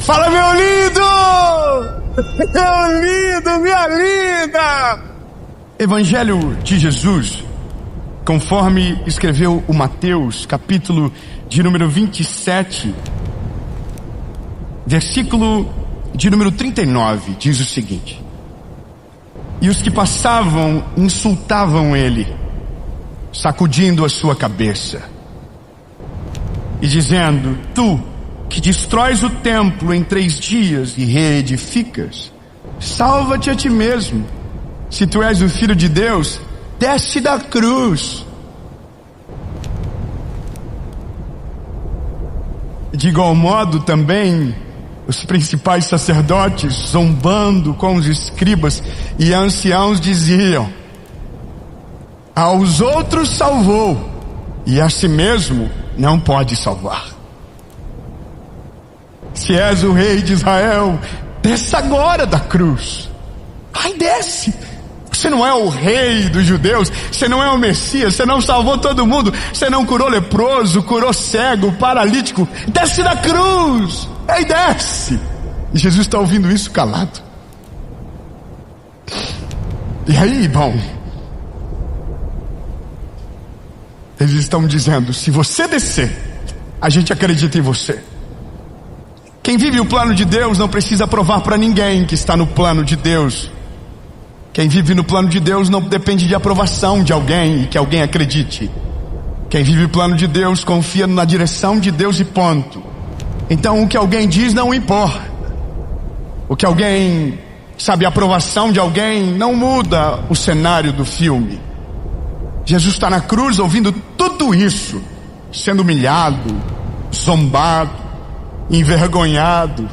Fala, meu lindo! Meu lindo, minha linda! Evangelho de Jesus, conforme escreveu o Mateus, capítulo de número 27, versículo de número 39, diz o seguinte: e os que passavam insultavam ele, sacudindo a sua cabeça e dizendo: tu que destróis o templo em 3 dias e reedificas, salva-te a ti mesmo. Se tu és o Filho de Deus, desce da cruz. De igual modo também os principais sacerdotes, zombando com os escribas e anciãos, diziam: aos outros salvou, e a si mesmo não pode salvar. Se és o rei de Israel, desça agora da cruz. Ai, desce. Você não é o rei dos judeus, você não é o Messias, você não salvou todo mundo, você não curou leproso, curou cego, paralítico. Desce da cruz. Ei, desce. E Jesus está ouvindo isso calado. E aí, bom, eles estão dizendo: se você descer, a gente acredita em você. Quem vive o plano de Deus não precisa provar para ninguém que está no plano de Deus. Quem vive no plano de Deus não depende de aprovação de alguém e que alguém acredite. Quem vive o plano de Deus confia na direção de Deus e ponto. Então o que alguém diz não importa. O que alguém, sabe, a aprovação de alguém não muda o cenário do filme. Jesus está na cruz ouvindo tudo isso, sendo humilhado, zombado, envergonhado,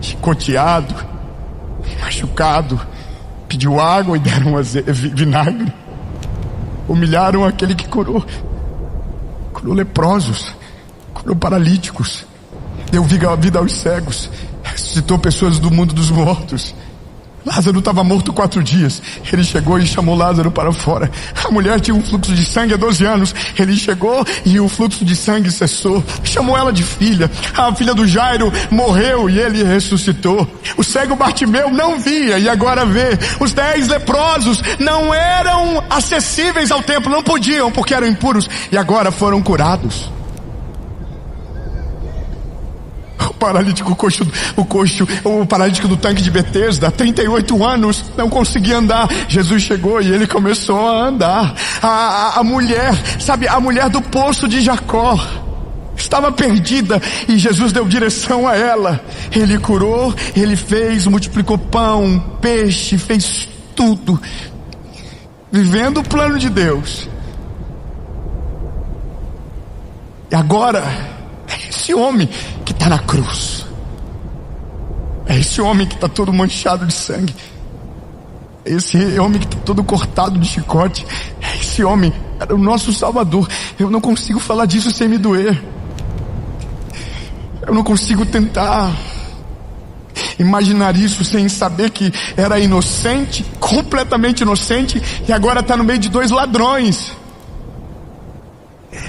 chicoteado, machucado. Pediu água e deram vinagre. Humilharam aquele que curou leprosos, curou paralíticos, deu vida aos cegos, ressuscitou pessoas do mundo dos mortos. Lázaro estava morto 4 dias. Ele chegou e chamou Lázaro para fora. A mulher tinha um fluxo de sangue há 12 anos. Ele chegou e o fluxo de sangue cessou. Chamou ela de filha. A filha do Jairo morreu e ele ressuscitou. O cego Bartimeu não via e agora vê. Os 10 leprosos não eram acessíveis ao templo, não podiam porque eram impuros, e agora foram curados. O paralítico do tanque de Betesda, 38 anos, não conseguia andar. Jesus chegou e ele começou a andar. A mulher, sabe, a mulher do poço de Jacó, estava perdida e Jesus deu direção a ela. Ele curou, ele fez, multiplicou pão, peixe, fez tudo, vivendo o plano de Deus. E agora, esse homem que está na cruz, é esse homem que está todo manchado de sangue, é esse homem que está todo cortado de chicote, é esse homem, era o nosso Salvador. Eu não consigo falar disso sem me doer. Eu não consigo tentar imaginar isso sem saber que era inocente, completamente inocente, e agora está no meio de 2 ladrões.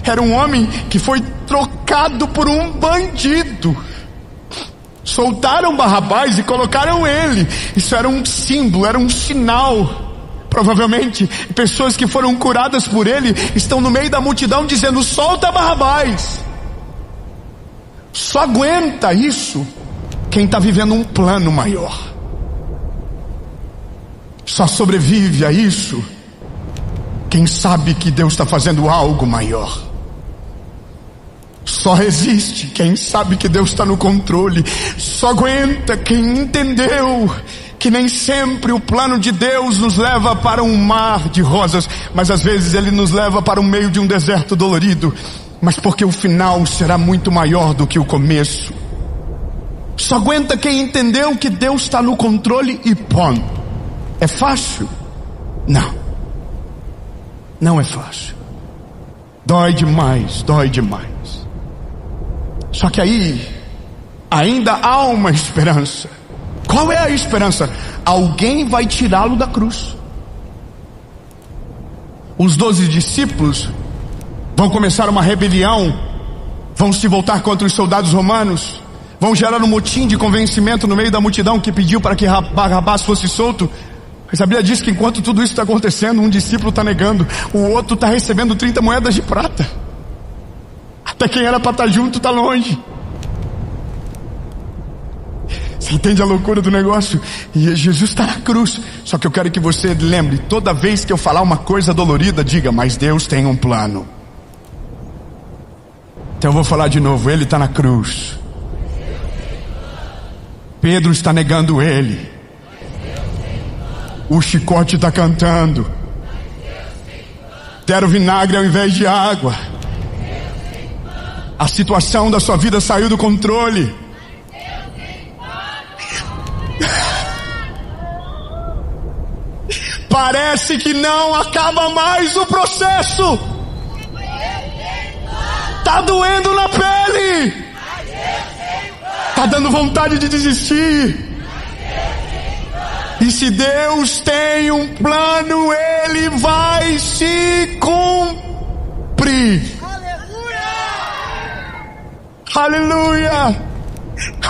Era um homem que foi trocado por um bandido. Soltaram Barrabás e colocaram ele. Isso era um símbolo, era um sinal. Provavelmente pessoas que foram curadas por ele estão no meio da multidão dizendo: solta Barrabás. Só aguenta isso quem está vivendo um plano maior. Só sobrevive a isso quem sabe que Deus está fazendo algo maior. Só resiste quem sabe que Deus está no controle. Só aguenta quem entendeu que nem sempre o plano de Deus nos leva para um mar de rosas, mas às vezes ele nos leva para o meio de um deserto dolorido, mas porque o final será muito maior do que o começo. Só aguenta quem entendeu que Deus está no controle e ponto. É fácil? Não. Não é fácil. Dói demais, dói demais. Só que aí ainda há uma esperança. Qual é a esperança? Alguém vai tirá-lo da cruz. Os 12 discípulos vão começar uma rebelião Vão se voltar contra os soldados romanos, vão gerar um motim de convencimento no meio da multidão que pediu para que Barrabás fosse solto. Mas a Bíblia diz que enquanto tudo isso está acontecendo, um discípulo está negando, o outro está recebendo 30 moedas de prata. Até quem era para estar junto está longe. Você entende a loucura do negócio? E Jesus está na cruz. Só que eu quero que você lembre, toda vez que eu falar uma coisa dolorida, diga, mas Deus tem um plano. Então eu vou falar de novo, Ele está na cruz. Pedro está negando Ele. O chicote está cantando. Quero vinagre ao invés de água. A situação da sua vida saiu do controle. Parece que não acaba mais o processo. Tá doendo na pele. Tá dando vontade de desistir. E se Deus tem um plano, Ele vai se cumprir. Aleluia!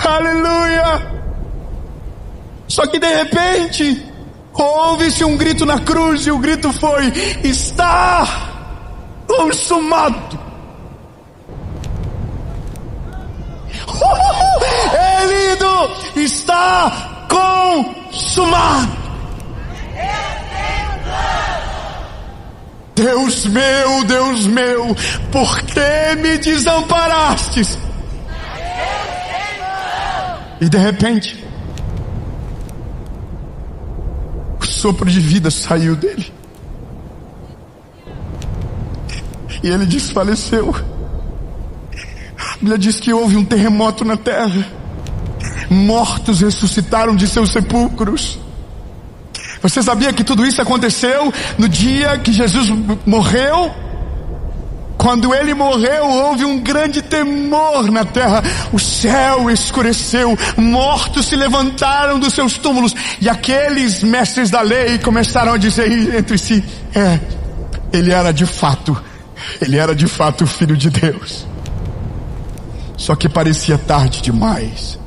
Aleluia! Só que de repente ouve-se um grito na cruz, e o grito foi: está consumado. Lindo! Está consumado. Deus meu, por que me desamparastes? E de repente o sopro de vida saiu dele e ele desfaleceu. A Bíblia diz que houve um terremoto na terra, mortos ressuscitaram de seus sepulcros. Você sabia que tudo isso aconteceu no dia que Jesus morreu? Quando Ele morreu, houve um grande temor na terra. O céu escureceu, mortos se levantaram dos seus túmulos, e aqueles mestres da lei começaram a dizer entre si: Ele era de fato o Filho de Deus. Só que parecia tarde demais.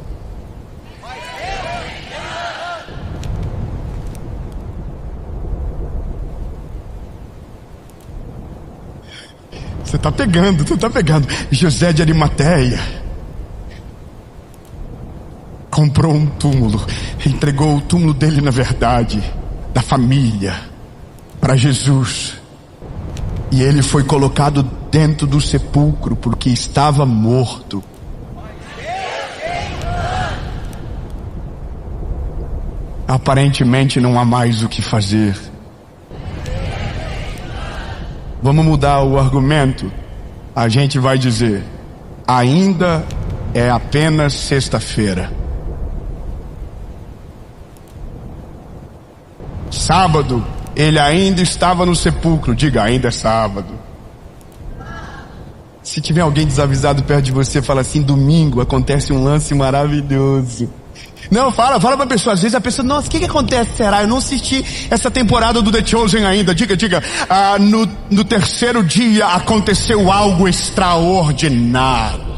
Você está pegando. José de Arimateia comprou um túmulo, entregou o túmulo dele, na verdade, da família, para Jesus. E ele foi colocado dentro do sepulcro porque estava morto. Aparentemente não há mais o que fazer. Vamos mudar o argumento. A gente vai dizer: ainda é apenas sexta-feira. Sábado, ele ainda estava no sepulcro. Diga, ainda é sábado. Se tiver alguém desavisado perto de você, fala assim: domingo acontece um lance maravilhoso. Não, fala pra pessoa. Às vezes a pessoa: nossa, o que acontece, será? Eu não assisti essa temporada do The Chosen ainda. Diga. No terceiro dia aconteceu algo extraordinário.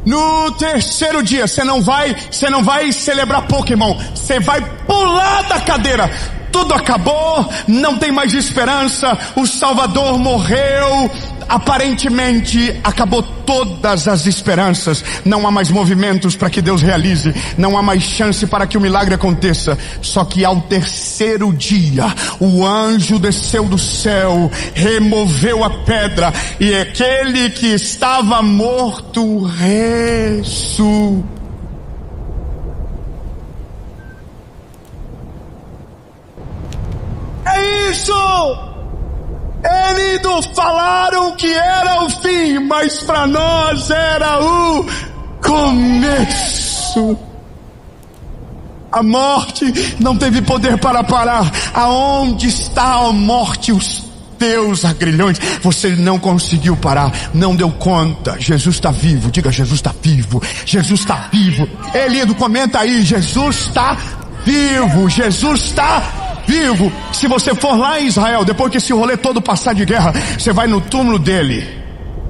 No terceiro dia, você não vai celebrar Pokémon. Você vai pular da cadeira. Tudo acabou, não tem mais esperança. O Salvador morreu. Aparentemente acabou todas as esperanças. Não há mais movimentos para que Deus realize. Não há mais chance para que o milagre aconteça. Só que ao terceiro dia, o anjo desceu do céu, removeu a pedra, e aquele que estava morto ressuscitou. É isso! Eles falaram que era o fim, mas para nós era o começo. A morte não teve poder para parar. Aonde está a morte, os teus agrilhões? Você não conseguiu parar, não deu conta. Jesus está vivo. Diga, Jesus está vivo. Jesus está vivo. Elindo, comenta aí: Jesus está vivo. Jesus está vivo. Se você for lá em Israel, depois que esse rolê todo passar de guerra, você vai no túmulo dele.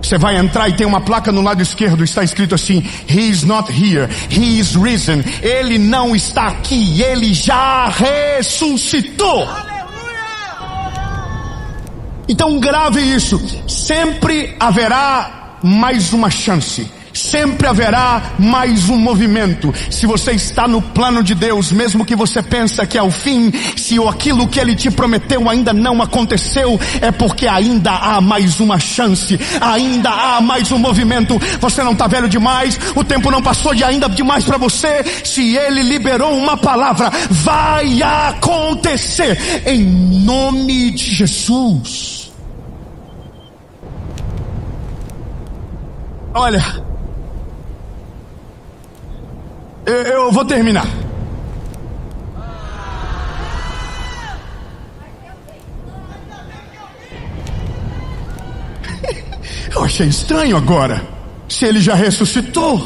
Você vai entrar e tem uma placa no lado esquerdo, está escrito assim: He is not here, He is risen. Ele não está aqui, Ele já ressuscitou. Então grave isso. Sempre haverá mais uma chance. Sempre haverá mais um movimento. Se você está no plano de Deus, mesmo que você pensa que é o fim, se aquilo que Ele te prometeu ainda não aconteceu, é porque ainda há mais uma chance, ainda há mais um movimento. Você não está velho demais, o tempo não passou de ainda demais para você. Se Ele liberou uma palavra, vai acontecer, em nome de Jesus. Olha, eu vou terminar. Eu achei estranho agora. Se Ele já ressuscitou,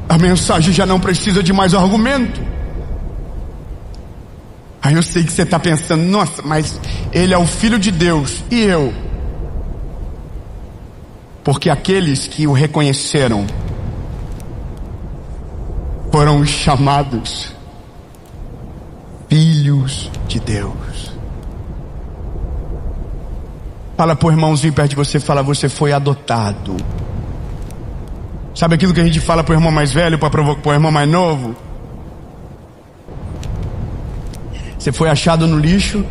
a mensagem já não precisa de mais argumento. Aí eu sei que você está pensando: nossa, mas Ele é o Filho de Deus, e eu? Porque aqueles que o reconheceram foram chamados filhos de Deus. Fala pro irmãozinho perto de você, fala: você foi adotado. Sabe aquilo que a gente fala pro irmão mais velho, pro irmão mais novo? Você foi achado no lixo.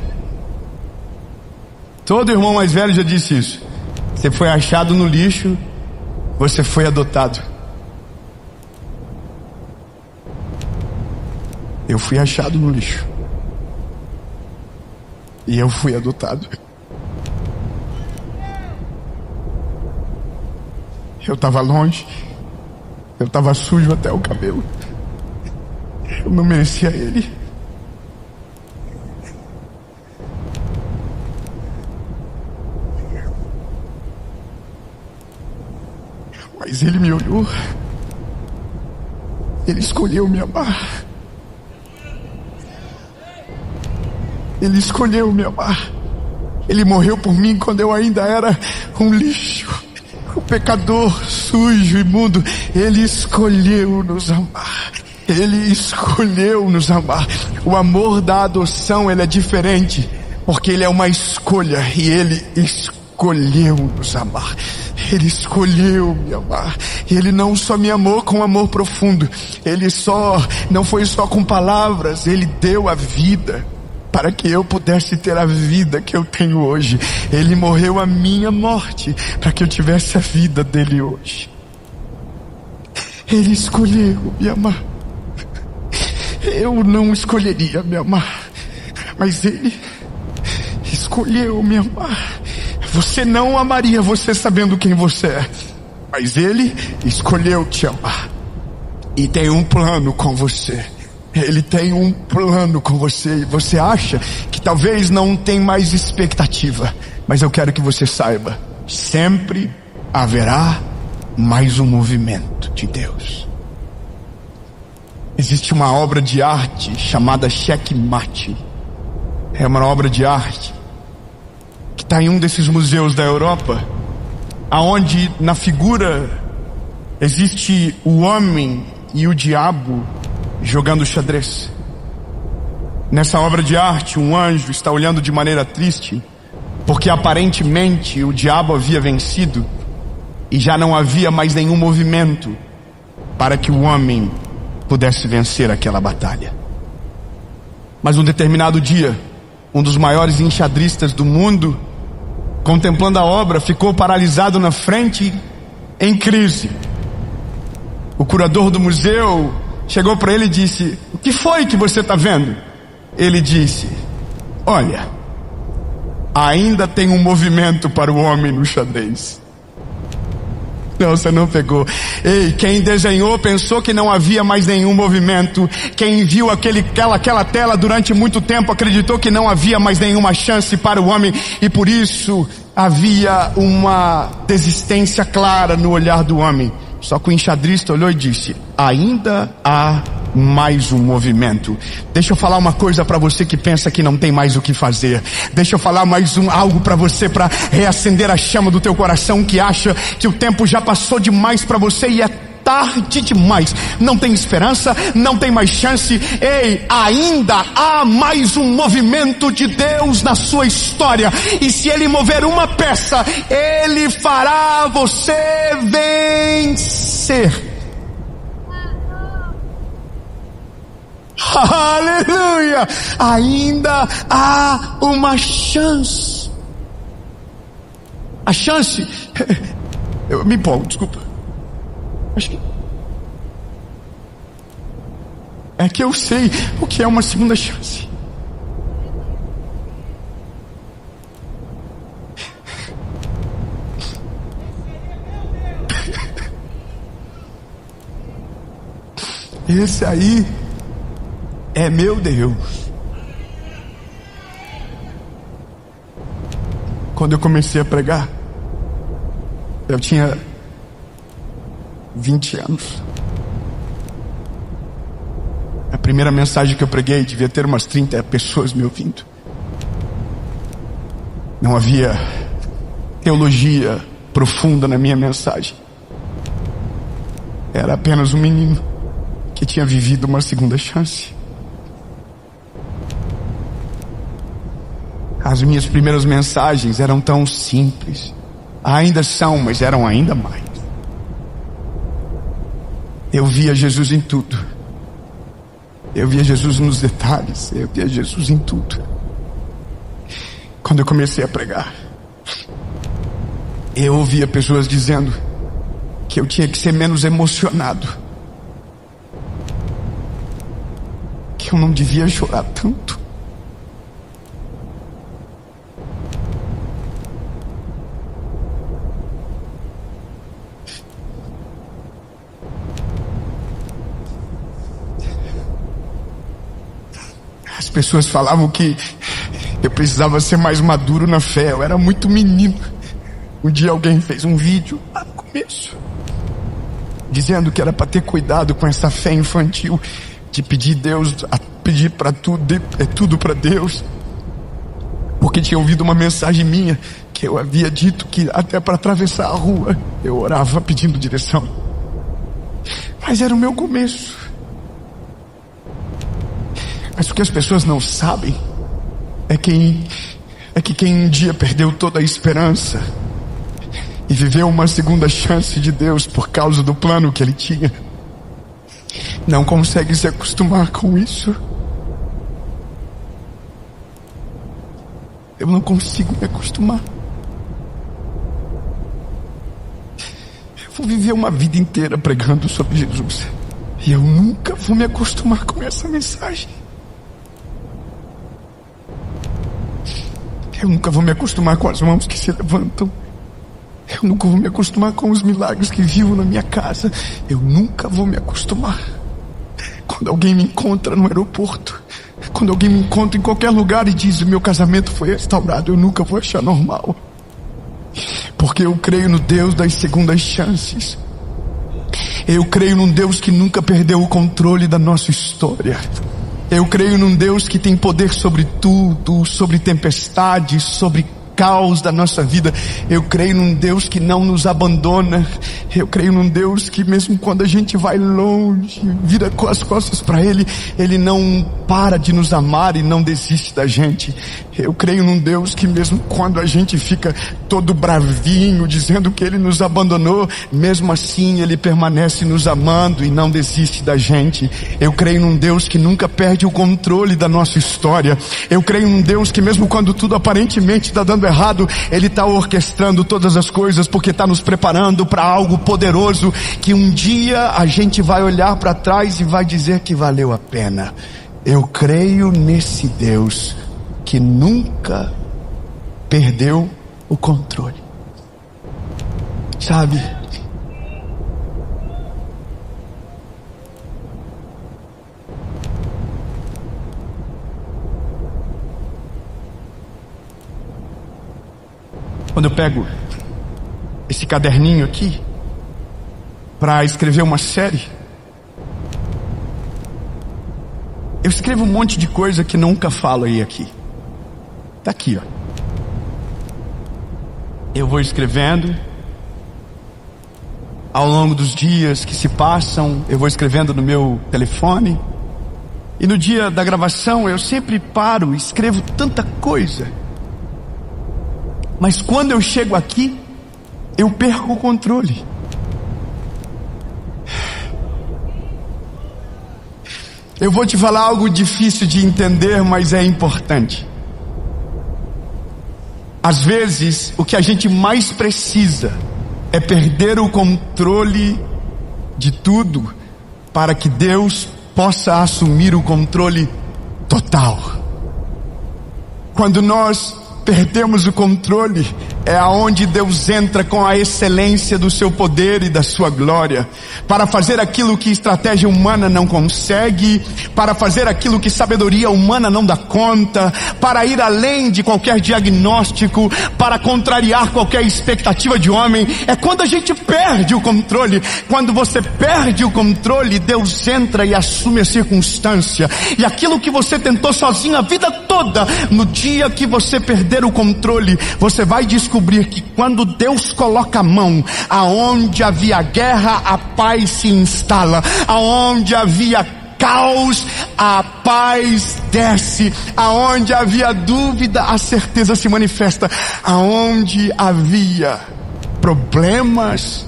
Todo irmão mais velho já disse isso. Você foi achado no lixo, você foi adotado. Eu fui achado no lixo e eu fui adotado. Eu estava longe, eu estava sujo até o cabelo, eu não merecia Ele. Mas Ele me olhou, Ele escolheu me amar. Ele escolheu me amar. Ele morreu por mim quando eu ainda era um lixo, um pecador, sujo, imundo. Ele escolheu nos amar. Ele escolheu nos amar. O amor da adoção, ele é diferente, porque ele é uma escolha, e Ele escolheu nos amar. Ele escolheu me amar. E Ele não só me amou com amor profundo, Ele não foi só com palavras, Ele deu a vida para que eu pudesse ter a vida que eu tenho hoje. Ele morreu a minha morte para que eu tivesse a vida dele hoje. Ele escolheu me amar. Eu não escolheria me amar, mas Ele escolheu me amar. Você não amaria você sabendo quem você é, mas Ele escolheu te amar e tem um plano com você. Ele tem um plano com você, e você acha que talvez não tem mais expectativa, mas eu quero que você saiba: sempre haverá mais um movimento de Deus. Existe uma obra de arte chamada Checkmate. É uma obra de arte que está em um desses museus da Europa, aonde na figura existe o homem e o diabo jogando xadrez. Nessa obra de arte, um anjo está olhando de maneira triste, porque aparentemente o diabo havia vencido e já não havia mais nenhum movimento para que o homem pudesse vencer aquela batalha. Mas um determinado dia, um dos maiores enxadristas do mundo, contemplando a obra, ficou paralisado na frente, em crise. O curador do museu chegou para ele e disse: o que foi que você está vendo? Ele disse: olha, ainda tem um movimento para o homem no xadrez. Não, você não pegou. Ei, quem desenhou pensou que não havia mais nenhum movimento. Quem viu aquela tela durante muito tempo acreditou que não havia mais nenhuma chance para o homem, e por isso havia uma desistência clara no olhar do homem. Só que o enxadrista olhou e disse: ainda há mais um movimento. Deixa eu falar uma coisa para você que pensa que não tem mais o que fazer. Deixa eu falar algo para você, para reacender a chama do teu coração, que acha que o tempo já passou demais para você e é tarde demais, não tem esperança, não tem mais chance. Ei, ainda há mais um movimento de Deus na sua história, e se Ele mover uma peça, Ele fará você vencer. Aleluia! Ainda há uma chance. A chance, eu me empolgo, desculpa. Acho que é que eu sei o que é uma segunda chance. Esse aí é meu Deus. Quando eu comecei a pregar, eu tinha 20 anos. A primeira mensagem que eu preguei devia ter umas 30 pessoas me ouvindo. Não havia teologia profunda na minha mensagem. Era apenas um menino que tinha vivido uma segunda chance. As minhas primeiras mensagens eram tão simples. Ainda são, mas eram ainda mais. Eu via Jesus em tudo. Eu via Jesus nos detalhes. Eu via Jesus em tudo. Quando eu comecei a pregar, eu ouvia pessoas dizendo que eu tinha que ser menos emocionado, que eu não devia chorar tanto. As pessoas falavam que eu precisava ser mais maduro na fé. Eu era muito menino. Um dia alguém fez um vídeo lá no começo, dizendo que era para ter cuidado com essa fé infantil de pedir Deus, pedir para tudo, tudo para Deus, porque tinha ouvido uma mensagem minha que eu havia dito que até para atravessar a rua eu orava pedindo direção. Mas era o meu começo. Mas o que as pessoas não sabem é que quem um dia perdeu toda a esperança e viveu uma segunda chance de Deus por causa do plano que Ele tinha, não consegue se acostumar com isso. Eu não consigo me acostumar. Eu vou viver uma vida inteira pregando sobre Jesus e eu nunca vou me acostumar com essa mensagem. Eu nunca vou me acostumar com as mãos que se levantam. Eu nunca vou me acostumar com os milagres que vivo na minha casa. Eu nunca vou me acostumar. Quando alguém me encontra no aeroporto, quando alguém me encontra em qualquer lugar e diz: o meu casamento foi restaurado, eu nunca vou achar normal. Porque eu creio no Deus das segundas chances. Eu creio num Deus que nunca perdeu o controle da nossa história. Eu creio num Deus que tem poder sobre tudo, sobre tempestades, sobre caos da nossa vida. Eu creio num Deus que não nos abandona. Eu creio num Deus que mesmo quando a gente vai longe, vira com as costas para Ele, Ele não para de nos amar e não desiste da gente. Eu creio num Deus que mesmo quando a gente fica todo bravinho, dizendo que Ele nos abandonou, mesmo assim Ele permanece nos amando e não desiste da gente. Eu creio num Deus que nunca perde o controle da nossa história. Eu creio num Deus que mesmo quando tudo aparentemente está dando errado, Ele está orquestrando todas as coisas, porque está nos preparando para algo poderoso, que um dia a gente vai olhar para trás e vai dizer que valeu a pena. Eu creio nesse Deus que nunca perdeu o controle. Sabe? Quando eu pego esse caderninho aqui para escrever uma série, Eu escrevo um monte de coisa que nunca falo aqui. Tá aqui, ó. Eu vou escrevendo. Ao longo dos dias que se passam, eu vou escrevendo no meu telefone. E no dia da gravação eu sempre paro e escrevo tanta coisa. Mas quando eu chego aqui, eu perco o controle. Eu vou te falar algo difícil de entender, mas é importante. Às vezes, o que a gente mais precisa é perder o controle de tudo para que Deus possa assumir o controle total. Quando nós perdemos o controle, é aonde Deus entra com a excelência do seu poder e da sua glória, para fazer aquilo que estratégia humana não consegue, para fazer aquilo que sabedoria humana não dá conta, para ir além de qualquer diagnóstico, para contrariar qualquer expectativa de homem. É quando a gente perde o controle. Quando você perde o controle, Deus entra e assume a circunstância, e aquilo que você tentou sozinho a vida toda, no dia que você perder o controle, você vai descobrir que quando Deus coloca a mão, aonde havia guerra, a paz se instala. Aonde havia caos, a paz desce. Aonde havia dúvida, a certeza se manifesta. Aonde havia problemas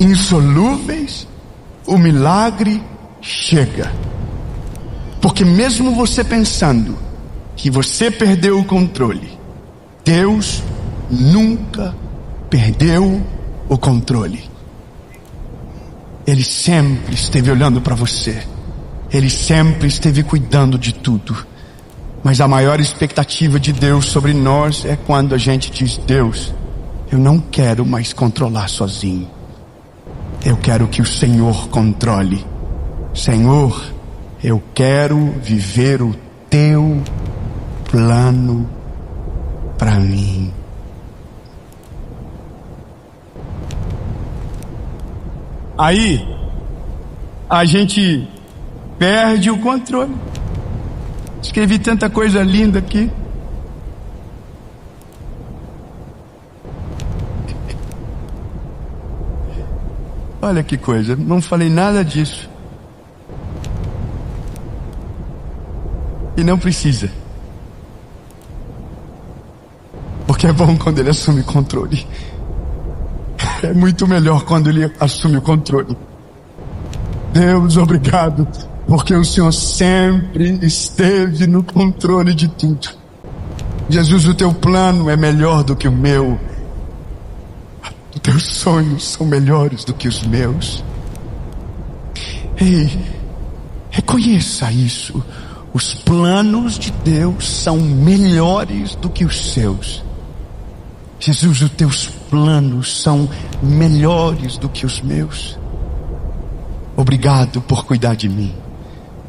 insolúveis, o milagre chega. Porque mesmo você pensando que você perdeu o controle, Deus nunca perdeu o controle. Ele sempre esteve olhando para você. Ele sempre esteve cuidando de tudo. Mas a maior expectativa de Deus sobre nós é quando a gente diz: Deus, eu não quero mais controlar sozinho. Eu quero que o Senhor controle. Senhor, eu quero viver o teu plano para mim. Aí a gente perde o controle. Escrevi tanta coisa linda aqui. Olha que coisa, não falei nada disso. E não precisa. Porque é bom quando Ele assume controle. É muito melhor quando Ele assume o controle. Deus, obrigado, porque o Senhor sempre esteve no controle de tudo. Jesus, o teu plano é melhor do que o meu. Os teus sonhos são melhores do que os meus. Ei, reconheça isso. Os planos de Deus são melhores do que os seus. Jesus, os teus planos são melhores do que os meus. Obrigado por cuidar de mim.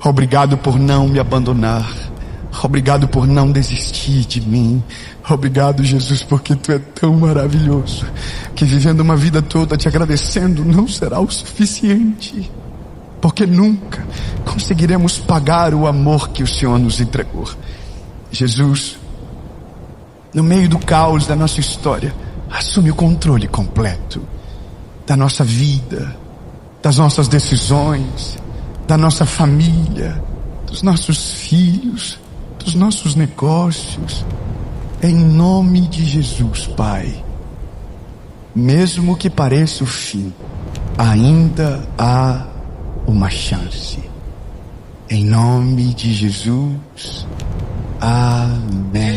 Obrigado por não me abandonar. Obrigado por não desistir de mim. Obrigado, Jesus, porque Tu é tão maravilhoso que vivendo uma vida toda te agradecendo não será o suficiente, porque nunca conseguiremos pagar o amor que o Senhor nos entregou. Jesus, no meio do caos da nossa história, assume o controle completo da nossa vida, das nossas decisões, da nossa família, dos nossos filhos, dos nossos negócios. Em nome de Jesus, Pai. Mesmo que pareça o fim, ainda há uma chance. Em nome de Jesus. Amém.